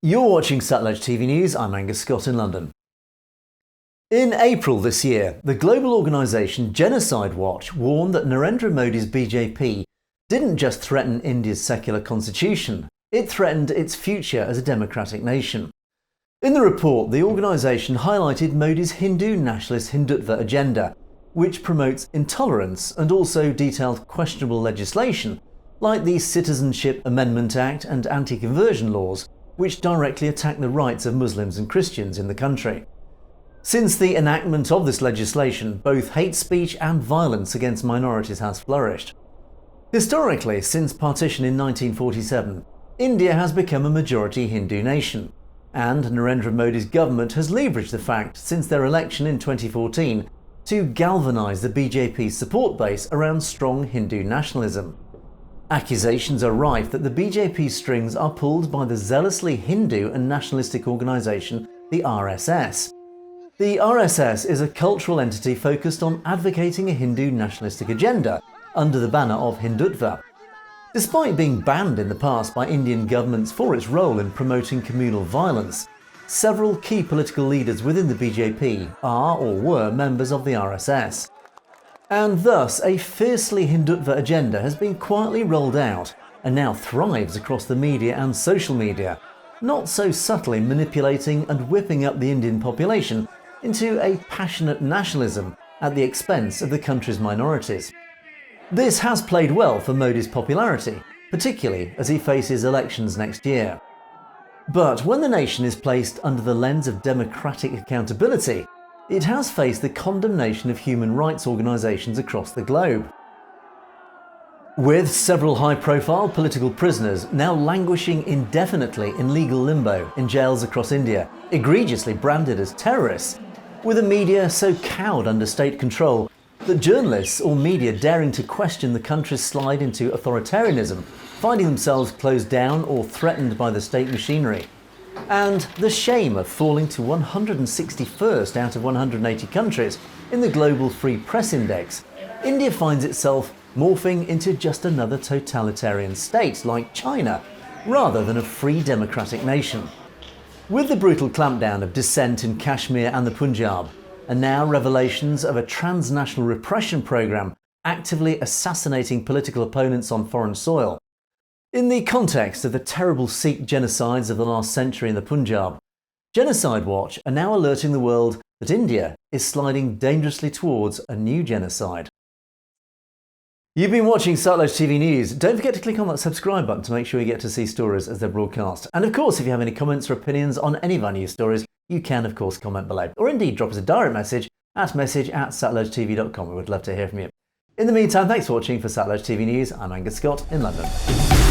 You're watching Satluj TV News, I'm Angus Scott in London. In April this year, the global organisation Genocide Watch warned that Narendra Modi's BJP didn't just threaten India's secular constitution, it threatened its future as a democratic nation. In the report, the organisation highlighted Modi's Hindu nationalist Hindutva agenda, which promotes intolerance and also detailed questionable legislation, like the Citizenship Amendment Act and anti-conversion laws, which directly attack the rights of Muslims and Christians in the country. Since the enactment of this legislation, both hate speech and violence against minorities has flourished. Historically, since partition in 1947, India has become a majority Hindu nation, and Narendra Modi's government has leveraged the fact since their election in 2014 to galvanise the BJP's support base around strong Hindu nationalism. Accusations are rife that the BJP's strings are pulled by the zealously Hindu and nationalistic organisation, the RSS. The RSS is a cultural entity focused on advocating a Hindu nationalistic agenda under the banner of Hindutva. Despite being banned in the past by Indian governments for its role in promoting communal violence, several key political leaders within the BJP are or were members of the RSS. And thus, a fiercely Hindutva agenda has been quietly rolled out and now thrives across the media and social media, not so subtly manipulating and whipping up the Indian population into a passionate nationalism at the expense of the country's minorities. This has played well for Modi's popularity, particularly as he faces elections next year. But when the nation is placed under the lens of democratic accountability, it has faced the condemnation of human rights organisations across the globe. With several high-profile political prisoners now languishing indefinitely in legal limbo in jails across India, egregiously branded as terrorists, with a media so cowed under state control that journalists or media daring to question the country's slide into authoritarianism, finding themselves closed down or threatened by the state machinery, and the shame of falling to 161st out of 180 countries in the Global Free Press Index, India finds itself morphing into just another totalitarian state like China, rather than a free democratic nation. With the brutal clampdown of dissent in Kashmir and the Punjab, and now revelations of a transnational repression program actively assassinating political opponents on foreign soil, in the context of the terrible Sikh genocides of the last century in the Punjab, Genocide Watch are now alerting the world that India is sliding dangerously towards a new genocide. You've been watching Satluj TV News. Don't forget to click on that subscribe button to make sure you get to see stories as they're broadcast. And of course, if you have any comments or opinions on any of our news stories, you can of course comment below. Or indeed drop us a direct message at satlujtv.com. We would love to hear from you. In the meantime, thanks for watching. For Satluj TV News, I'm Angus Scott in London.